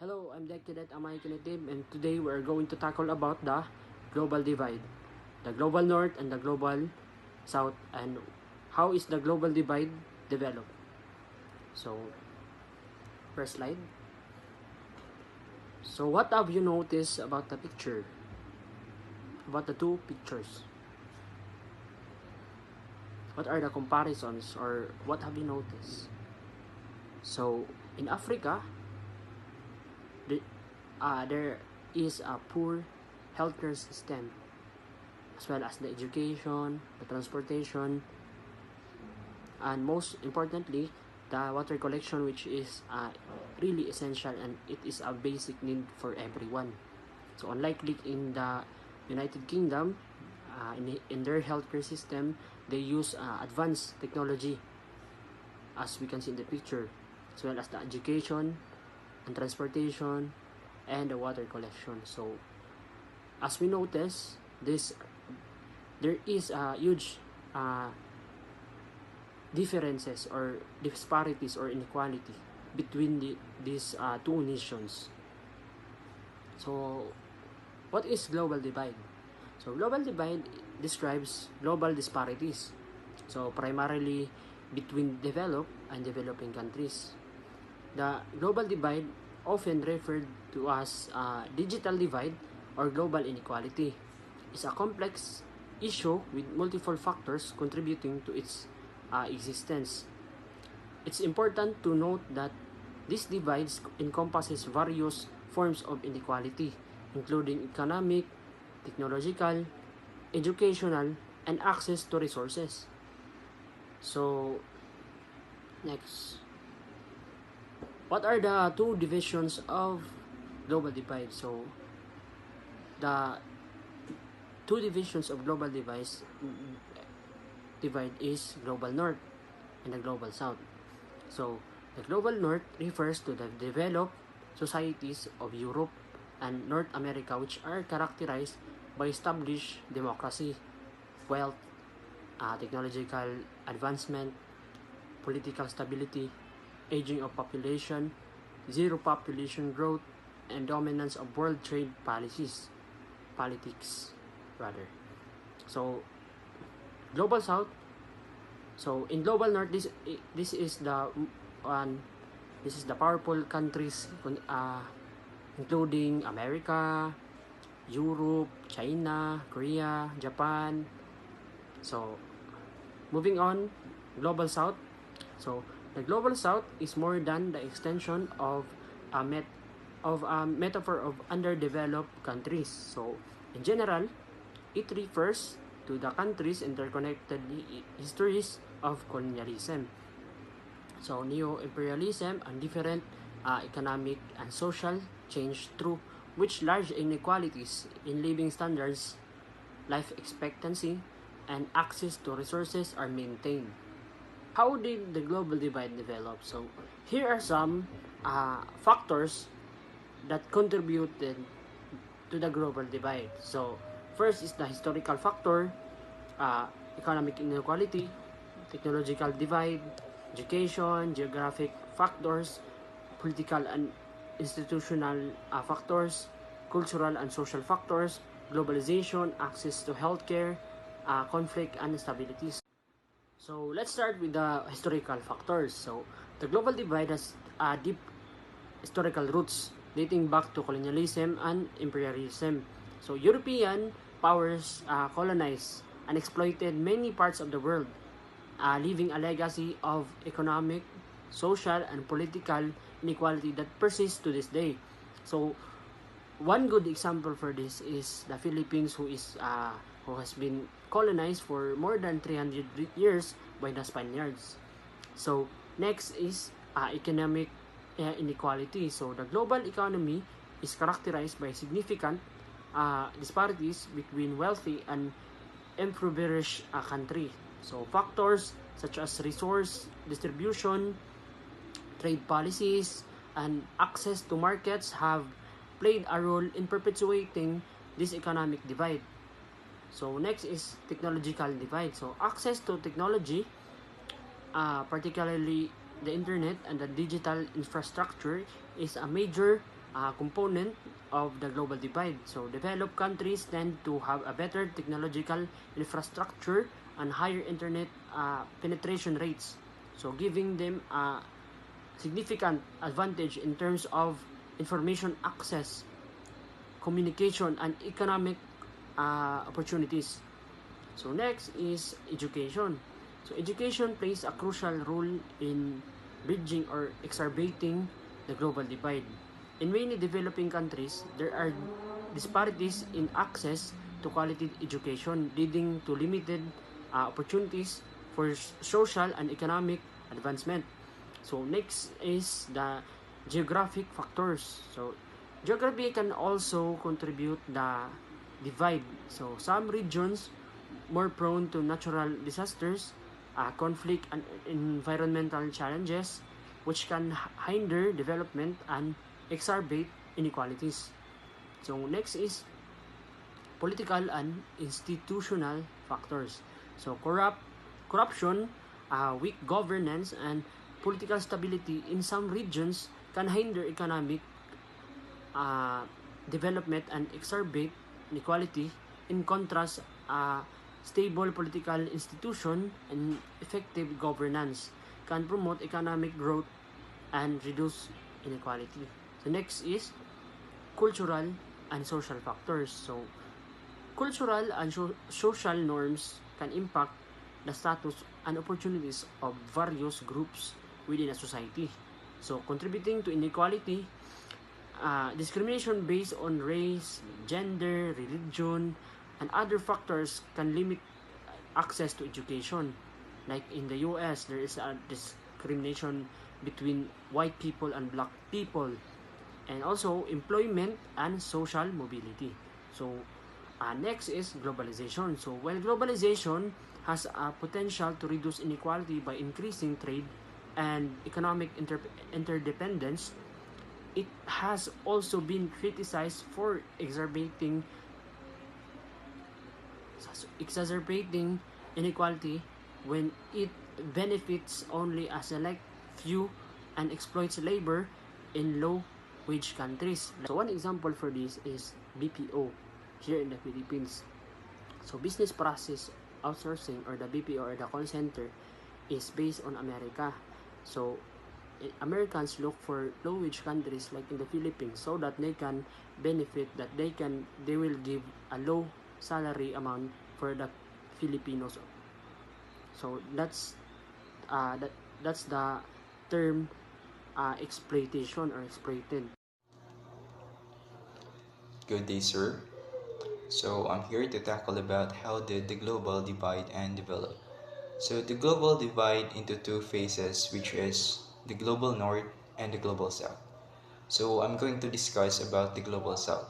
Hello, I'm Dek Cadet Amay Kinetim, and today we're going to tackle about the global divide, the global north and the global south, and how is the global divide developed. So, first slide. So, what have you noticed about the picture? About the two pictures? What are the comparisons, or what have you noticed? So, in Africa, there is a poor healthcare system, as well as the education, the transportation, and most importantly, the water collection, which is really essential, and it is a basic need for everyone. So unlike in the United Kingdom, in their healthcare system, they use advanced technology, as we can see in the picture, as well as the education and transportation and the water collection. So as we notice, there is a huge differences or disparities or inequality between these two nations. So what is global divide? So global divide describes global disparities, so primarily between developed and developing countries. The global divide, often referred to as digital divide or global inequality, is a complex issue with multiple factors contributing to its existence. It's important to note that this divide encompasses various forms of inequality, including economic, technological, educational, and access to resources. So, next. What are the two divisions of global divide? So, the two divisions of global divide is global north and the global south. So, the global north refers to the developed societies of Europe and North America, which are characterized by established democracy, wealth, technological advancement, political stability, aging of population, zero population growth, and dominance of world trade politics rather. So global south. So in global north, this is the powerful countries, including America, Europe, China, Korea, Japan. So moving on, global south. So the global south is more than the extension of a metaphor of underdeveloped countries. So in general, it refers to the countries' interconnected histories of colonialism, so neo-imperialism, and different economic and social change, through which large inequalities in living standards, life expectancy, and access to resources are maintained. How did the global divide develop? So here are some factors that contributed to the global divide. So first is the historical factor, economic inequality, technological divide, education, geographic factors, political and institutional factors, cultural and social factors, globalization, access to healthcare, conflict and instabilities. So let's start with the historical factors. So the global divide has deep historical roots dating back to colonialism and imperialism. So European powers colonized and exploited many parts of the world, leaving a legacy of economic, social, and political inequality that persists to this day. So one good example for this is the Philippines, who has been colonized for more than 300 years by the Spaniards. So next is economic inequality. So the global economy is characterized by significant disparities between wealthy and impoverished countries. So factors such as resource distribution, trade policies, and access to markets have played a role in perpetuating this economic divide. So next is technological divide. So access to technology, particularly the internet and the digital infrastructure, is a major component of the global divide. So developed countries tend to have a better technological infrastructure and higher internet penetration rates. So giving them a significant advantage in terms of information access, communication, and economic opportunities. So next is education. So education plays a crucial role in bridging or exacerbating the global divide. In many developing countries, there are disparities in access to quality education, leading to limited opportunities for social and economic advancement. So next is the geographic factors. So geography can also contribute the divide. So some regions more prone to natural disasters, conflict, and environmental challenges, which can hinder development and exacerbate inequalities. So next is political and institutional factors. So corruption, weak governance, and political stability in some regions can hinder economic development and exacerbate inequality. In contrast, stable political institution and effective governance can promote economic growth and reduce inequality. So next is cultural and social factors. So cultural and social norms can impact the status and opportunities of various groups within a society. So contributing to inequality, discrimination based on race, gender, religion, and other factors can limit access to education. Like in the US, there is a discrimination between white people and black people, and also employment and social mobility. So next is globalization. So while globalization has a potential to reduce inequality by increasing trade and economic interdependence, it has also been criticized for exacerbating inequality when it benefits only a select few and exploits labor in low wage countries. So one example for this is BPO here in the Philippines. So business process outsourcing, or the BPO, or the call center, is based on America. So Americans look for low wage countries like in the Philippines so that they can benefit, that they will give a low salary amount for the Filipinos. So that's the term exploitation or exploited. Good day, sir. So I'm here to tackle about how did the global divide and develop. So the global divide into two phases, which is the global north and the global south. So I'm going to discuss about the global south.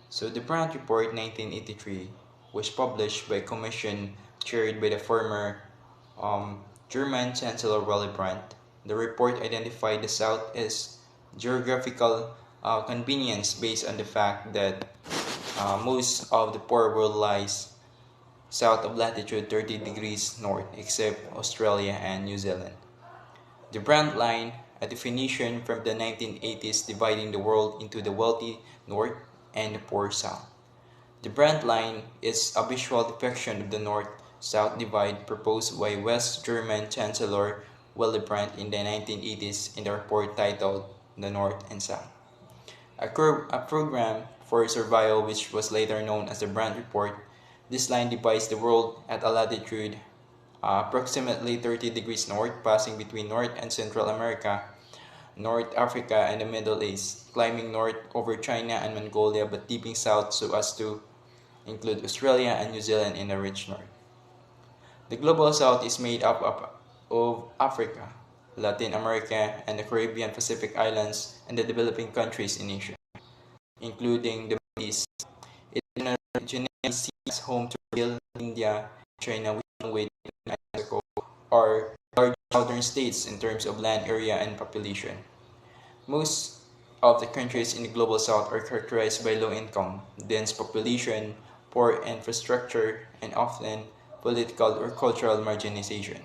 So the Brandt Report 1983 was published by a commission chaired by the former German Chancellor Willy Brandt. The report identified the South as geographical convenience based on the fact that most of the poor world lies south of latitude 30 degrees north, except Australia and New Zealand. The Brandt line, a definition from the 1980s dividing the world into the wealthy north and the poor south. The Brandt line is a visual depiction of the north-south divide proposed by West German Chancellor Willy Brandt in the 1980s in the report titled The North and South. A program for survival which was later known as the Brandt Report. This line divides the world at a latitude approximately 30 degrees north, passing between North and Central America, North Africa, and the Middle East, climbing north over China and Mongolia, but dipping south so as to include Australia and New Zealand in the rich north. The global south is made up of Africa, Latin America, and the Caribbean Pacific Islands, and the developing countries in Asia, including the Middle East. It generally sees home to Brazil, India, China, with Mexico, or large southern states in terms of land area and population. Most of the countries in the global south are characterized by low income, dense population, poor infrastructure, and often political or cultural marginalization.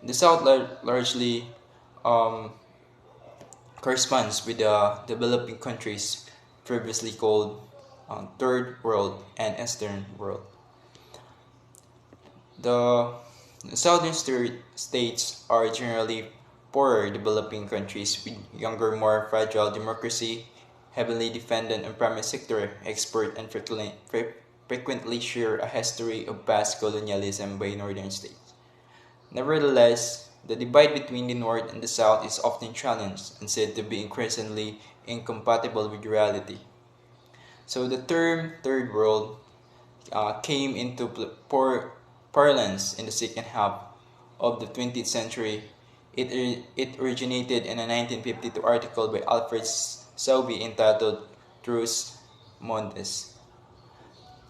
The south largely um, corresponds with the developing countries previously called Third World and Eastern World. The southern states are generally poorer developing countries with younger, more fragile democracy, heavily dependent on private sector export, and frequently share a history of past colonialism by northern states. Nevertheless, the divide between the North and the South is often challenged and said to be increasingly incompatible with reality. So the term Third World came into parlance in the second half of the 20th century. It originated in a 1952 article by Alfred Selby entitled Truce Mondes.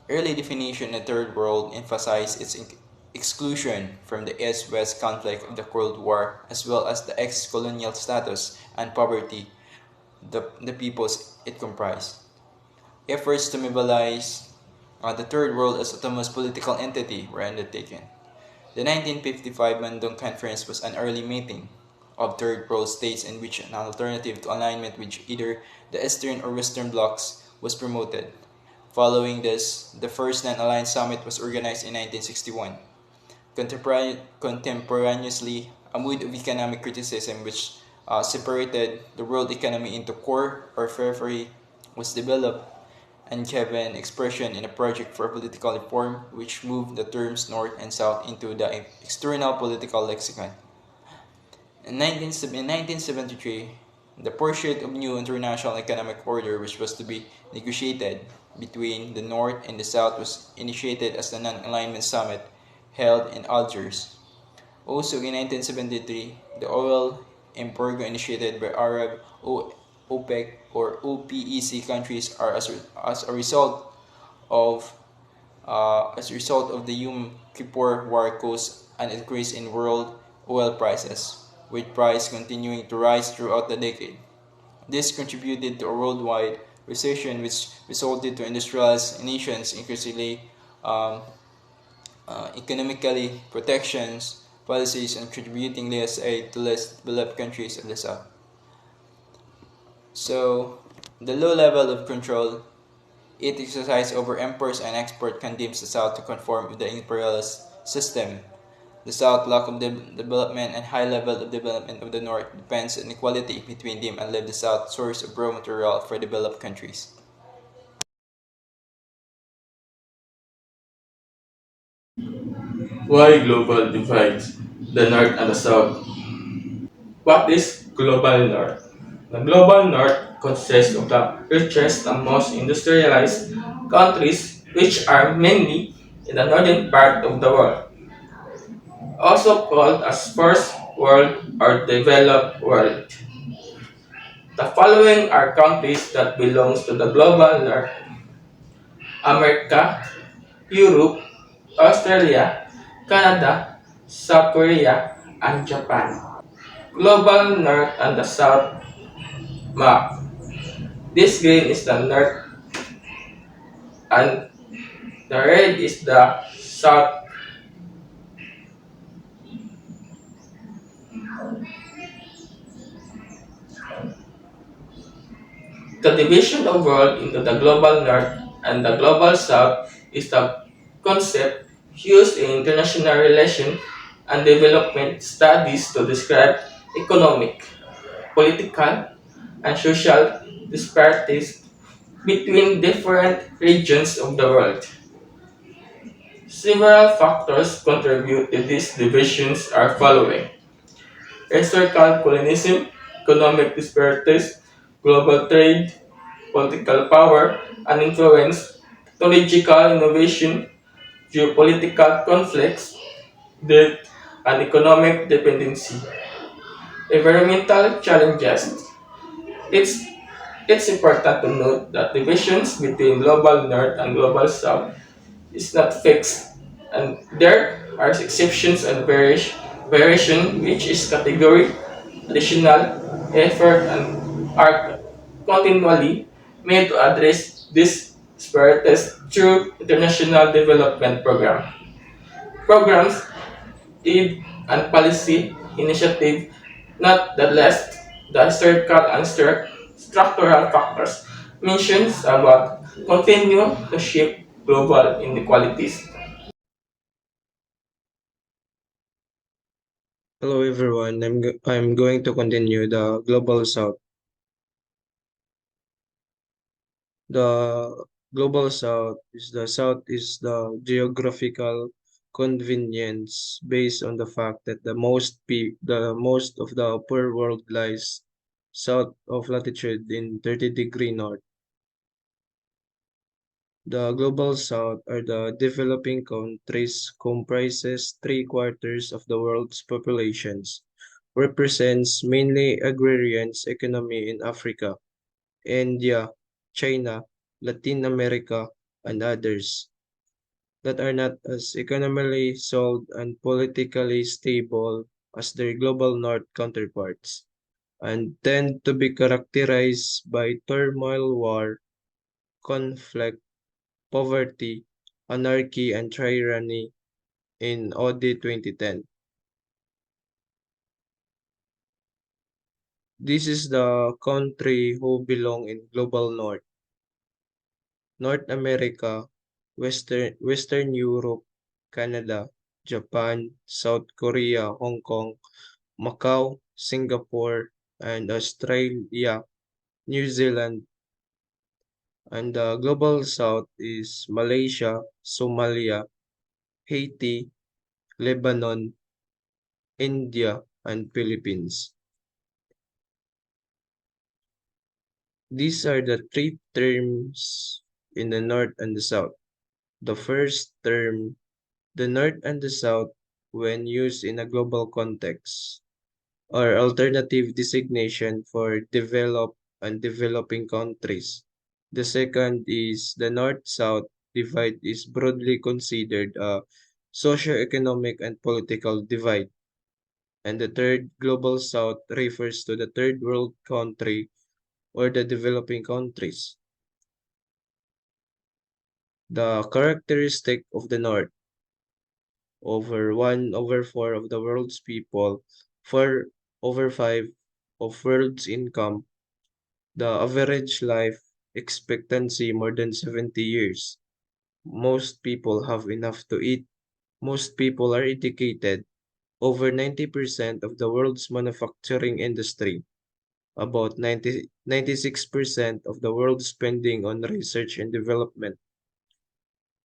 Early definition of the Third World emphasized its exclusion from the East-West conflict of the Cold War, as well as the ex-colonial status and poverty the peoples it comprised. Efforts to mobilize the Third World as autonomous political entity were undertaken. The 1955 Bandung Conference was an early meeting of Third World states in which an alternative to alignment with either the Eastern or Western blocs was promoted. Following this, the first non-aligned summit was organized in 1961. Contemporaneously, a mood of economic criticism which separated the world economy into core or periphery was developed and given expression in a project for political reform which moved the terms North and South into the external political lexicon. In 1973, the pursuit of new international economic order which was to be negotiated between the North and the South was initiated as the Non-Alignment Summit held in Algiers. Also in 1973, the oil embargo initiated by Arab OPEC or OPEC countries are as a result of the Yom Kippur War caused an increase in world oil prices, with price continuing to rise throughout the decade. This contributed to a worldwide recession which resulted to industrialized nations increasingly um, economically protections policies and contributing less aid to less developed countries of the South. So, the low level of control it exercised over imports and export condemns the South to conform with the imperialist system. The South lack of development and high level of development of the North depends on equality between them and left the South source of raw material for developed countries. Why global divides the North and the South? What is global North? The global North consists of the richest and most industrialized countries, which are mainly in the northern part of the world, also called as First World or Developed World. The following are countries that belongs to the global North: America, Europe, Australia, Canada, South Korea, and Japan. Global North and the South map. This green is the North and the red is the South. The division of world into the global North and the global South is the concept used in international relations and development studies to describe economic, political, and social disparities between different regions of the world. Several factors contribute to these divisions are following: historical colonialism, economic disparities, global trade, political power and influence, technological innovation, geopolitical conflicts, debt, and economic dependency. Environmental challenges. It's it's important to note that divisions between global north and global south is not fixed, and there are exceptions and variation which is category, additional effort, and are continually made to address these disparities through international development programs, aid, and policy initiative. Not the less. The historical and structural factors mentions about continue to shape global inequalities. Hello everyone, I'm going to continue the Global South. The Global South is the geographical convenience based on the fact that the most of the upper world lies south of latitude in 30-degree north. The Global South are the developing countries comprises three-quarters of the world's populations, represents mainly agrarians economy in Africa, India, China, Latin America, and others that are not as economically sound and politically stable as their global north counterparts, and tend to be characterized by turmoil, war, conflict, poverty, anarchy, and tyranny in OD 2010. This is the country who belong in global north. North America, Western Europe, Canada, Japan, South Korea, Hong Kong, Macau, Singapore, and Australia, New Zealand, and the Global South is Malaysia, Somalia, Haiti, Lebanon, India, and Philippines. These are the three terms in the North and the South. The first term, the North and the South, when used in a global context, are alternative designation for developed and developing countries. The second is the North-South divide is broadly considered a socio-economic and political divide. And the third, Global South, refers to the third world country or the developing countries. The characteristic of the North, over 1/4 of the world's people, 4/5 of world's income, the average life expectancy more than 70 years. Most people have enough to eat. Most people are educated. Over 90% of the world's manufacturing industry. About 96% of the world's spending on research and development.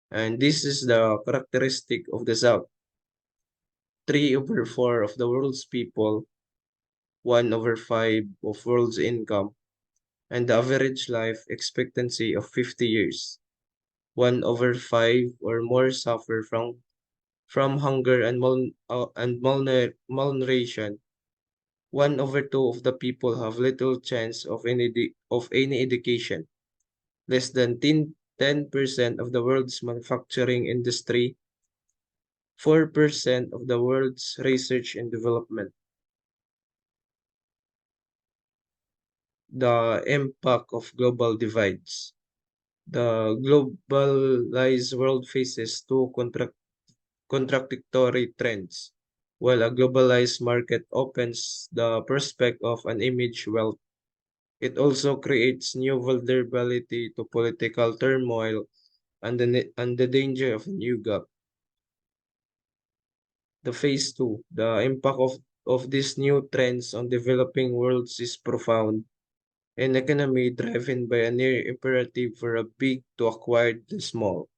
And this is the characteristic of the South. 3/4 of the world's people, 1/5 of world's income, and the average life expectancy of 50 years. 1/5 or more suffer from hunger and malnutrition. 1/2 of the people have little chance of any education. Less than 10% of the world's manufacturing industry, 4% of the world's research and development. The impact of global divides. The globalized world faces two contradictory trends. While a globalized market opens the prospect of an image wealth, it also creates new vulnerability to political turmoil and the danger of a new gap. The phase two, the impact of these new trends on developing worlds is profound. An economy driven by a near imperative for a big to acquire the small.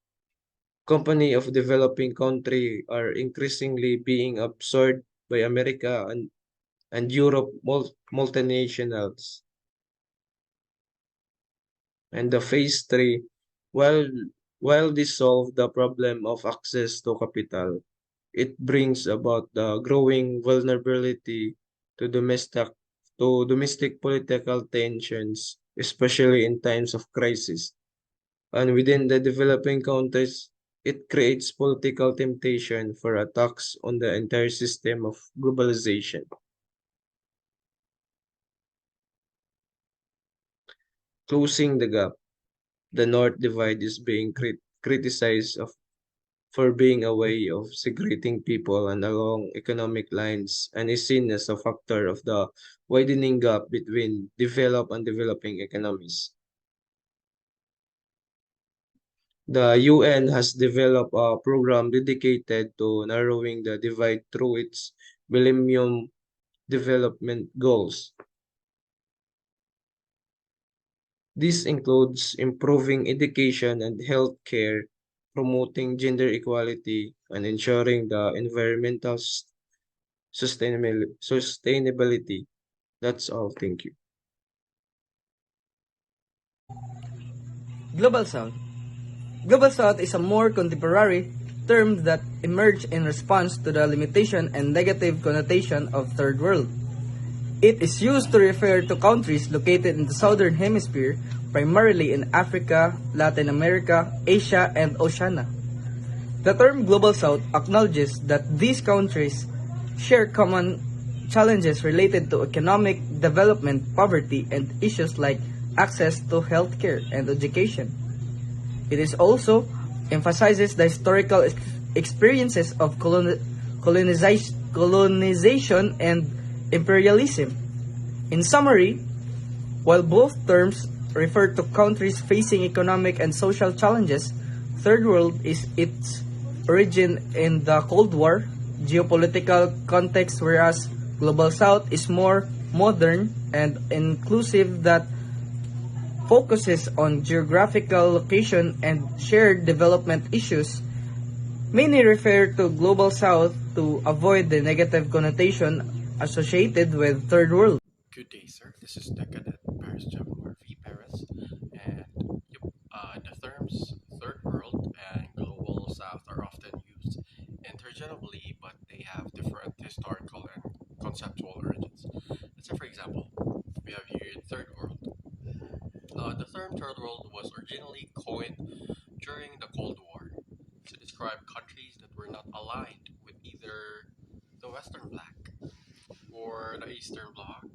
Company of developing country are increasingly being absorbed by America and Europe multinationals. And the phase three, while while this solve the problem of access to capital, it brings about the growing vulnerability to domestic political tensions, especially in times of crisis. And within the developing countries, it creates political temptation for attacks on the entire system of globalization. Closing the gap, the North Divide is being criticized for being a way of segregating people and along economic lines and is seen as a factor of the widening gap between developed and developing economies. The UN has developed a program dedicated to narrowing the divide through its Millennium Development Goals. This includes improving education and health care, promoting gender equality, and ensuring the environmental sustainability. That's all. Thank you. Global South. Global South is a more contemporary term that emerged in response to the limitation and negative connotation of Third World. It is used to refer to countries located in the Southern Hemisphere, primarily in Africa, Latin America, Asia, and Oceania. The term Global South acknowledges that these countries share common challenges related to economic development, poverty, and issues like access to healthcare and education. It is also emphasizes the historical experiences of colonization and imperialism. In summary, while both terms refer to countries facing economic and social challenges, Third World is its origin in the Cold War geopolitical context, whereas Global South is more modern and inclusive that focuses on geographical location and shared development issues. Many refer to Global South to avoid the negative connotation associated with Third World. Good day, sir. This is the cadet Paris Javamar V. Paris, and the terms Third World and Global South are often used interchangeably, but they have different historical and conceptual origins. Let's say, for example, we have here Third World. The term Third World was originally coined during the Cold War to describe countries that were not aligned with either the Western Bloc or the Eastern Bloc,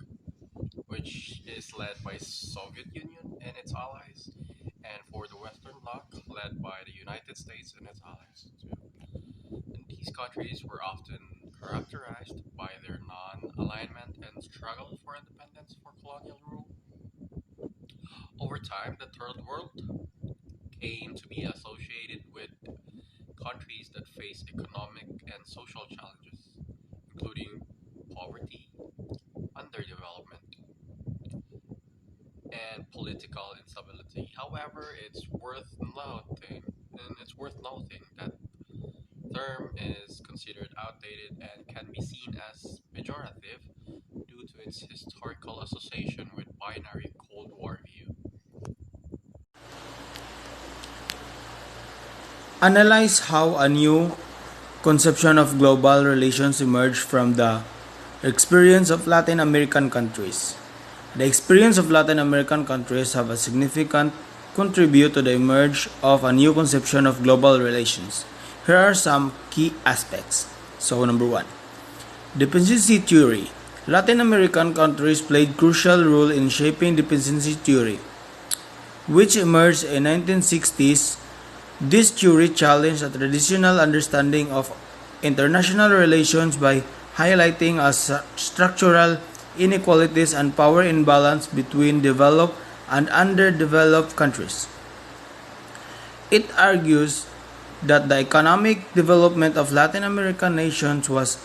which is led by Soviet Union and its allies, and for the Western Bloc, led by the United States and its allies too. And these countries were often characterized by their non-alignment and struggle for independence for colonial rule. Over time, the Third World came to be associated with countries that face economic and social challenges, including poverty, underdevelopment, and political instability. However, it's worth noting that term is considered outdated and can be seen as pejorative due to its historical association with binary Cold War view. Analyze how a new conception of global relations emerged from the experience of Latin American countries. The experience of Latin American countries have a significant contribute to the emerge of a new conception of global relations. Here are some key aspects. So number 1, dependency theory. Latin American countries played crucial role in shaping dependency theory, which emerged in 1960s. This theory challenged a traditional understanding of international relations by highlighting structural inequalities and power imbalance between developed and underdeveloped countries. It argues that the economic development of Latin American nations was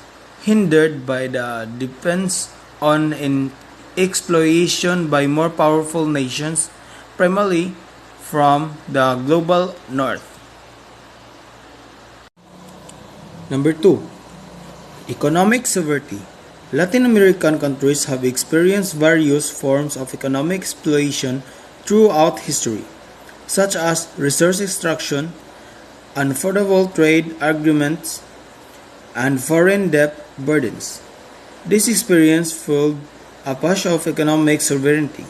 hindered by the dependence on exploitation by more powerful nations, primarily from the global north. Number 2, economic sovereignty. Latin American countries have experienced various forms of economic exploitation throughout history, such as resource extraction, unfavorable trade agreements, and foreign debt burdens. This experience fueled a push of economic sovereignty,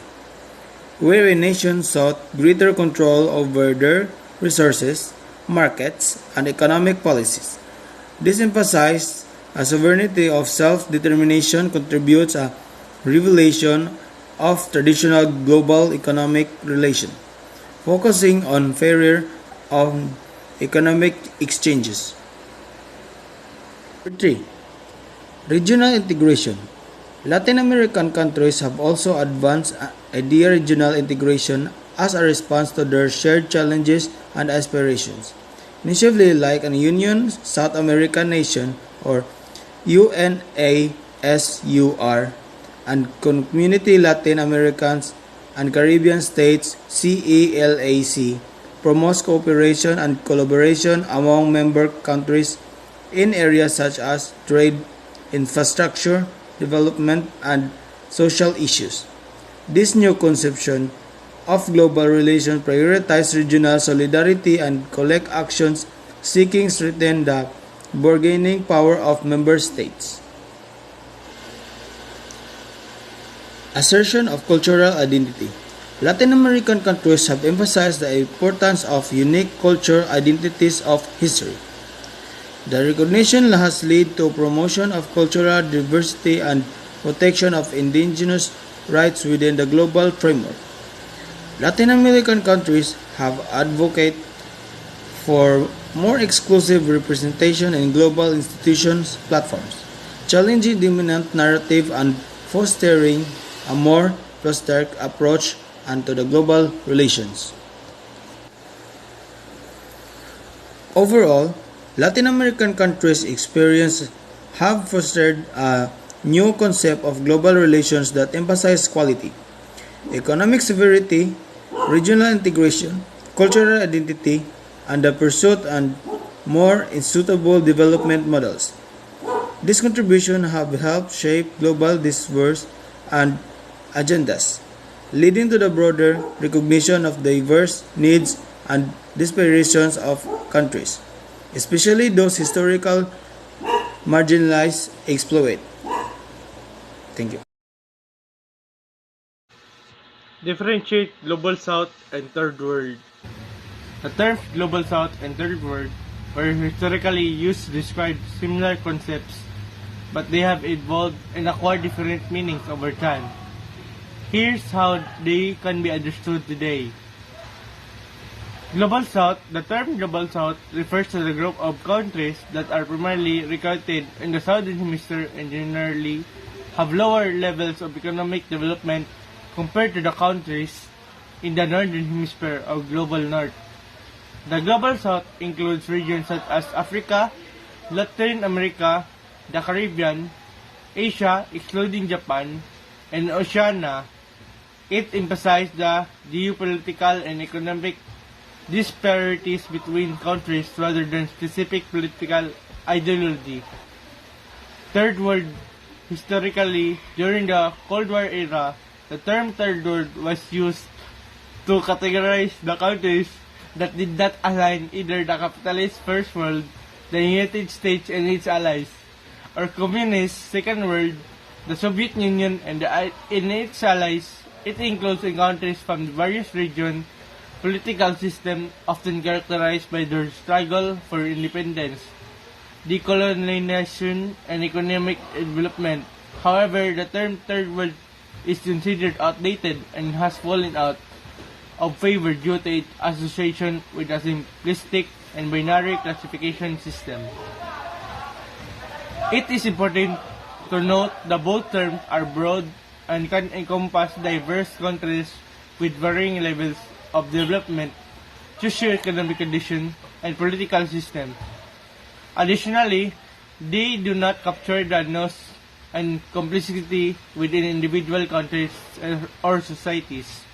where a nation sought greater control over their resources, markets, and economic policies. This emphasized a sovereignty of self-determination contributes a revelation of traditional global economic relation, focusing on failure on economic exchanges. 3. Regional integration. Latin American countries have also advanced idea regional integration as a response to their shared challenges and aspirations. Initially, like an Union South American nation or UNASUR and Community Latin Americans and Caribbean States CELAC promotes cooperation and collaboration among member countries in areas such as trade, infrastructure, development, and social issues. This new conception of global relations prioritizes regional solidarity and collect actions seeking to strengthen the bargaining power of member states. Assertion of cultural identity. Latin American countries have emphasized the importance of unique cultural identities of history. The recognition has led to promotion of cultural diversity and protection of indigenous rights within the global framework. Latin American countries have advocated for more exclusive representation in global institutions platforms, challenging dominant narrative and fostering a more prosthetic approach and to the global relations. Overall, Latin American countries' experience have fostered a new concept of global relations that emphasize quality, economic severity, regional integration, cultural identity, and the pursuit and more suitable development models. These contributions have helped shape global discourse and agendas, leading to the broader recognition of diverse needs and aspirations of countries, especially those historical marginalized exploit. Thank you. Differentiate Global South and Third World. The terms Global South and Third World were historically used to describe similar concepts, but they have evolved and acquired different meanings over time. Here's how they can be understood today. Global South. The term Global South refers to the group of countries that are primarily located in the Southern Hemisphere and generally have lower levels of economic development compared to the countries in the Northern Hemisphere or Global North. The Global South includes regions such as Africa, Latin America, the Caribbean, Asia excluding Japan, and Oceania. It emphasizes the geopolitical and economic disparities between countries rather than specific political ideology. Third World. Historically, during the Cold War era, the term Third World was used to categorize the countries that did not align either the capitalist First World, the United States and its allies, or Communist Second World, the Soviet Union and its allies. It includes countries from the various regions, political systems often characterized by their struggle for independence, decolonization, and economic development. However, the term Third World is considered outdated and has fallen out of favor due to its association with a simplistic and binary classification system. It is important to note that both terms are broad and can encompass diverse countries with varying levels of development, socio-economic conditions, and political systems. Additionally, they do not capture the nuance and complexity within individual countries or societies.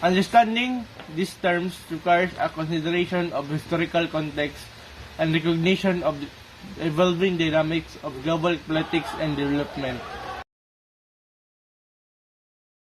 Understanding these terms requires a consideration of historical context and recognition of the evolving dynamics of global politics and development.